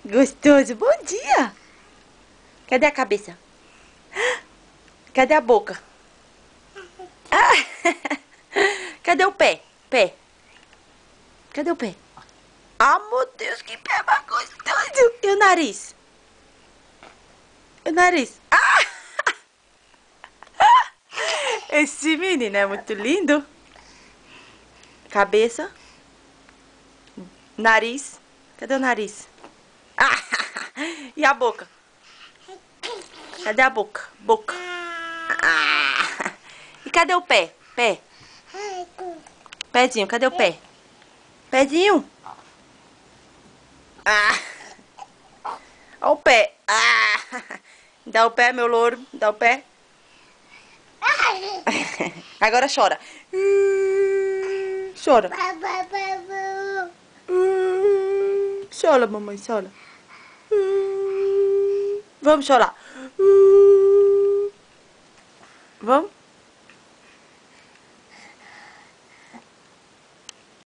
Gostoso, bom dia. Cadê a cabeça? Cadê a boca? Ah. Cadê o pé? Pé. Cadê o pé? Ah, meu Deus, que pé mais gostoso. E o nariz? O nariz? Ah! Esse menino é muito lindo. Cabeça. Nariz. Cadê o nariz? Ah! E a boca? Cadê a boca? Boca. Ah! E cadê o pé? Pé. Pezinho, cadê o pé? Pezinho. Ah! Olha o pé. Ah! Dá o pé, meu louro. Dá o pé. Agora chora. Chora. Chora, mamãe, chora. Vamos chorar. Vamos?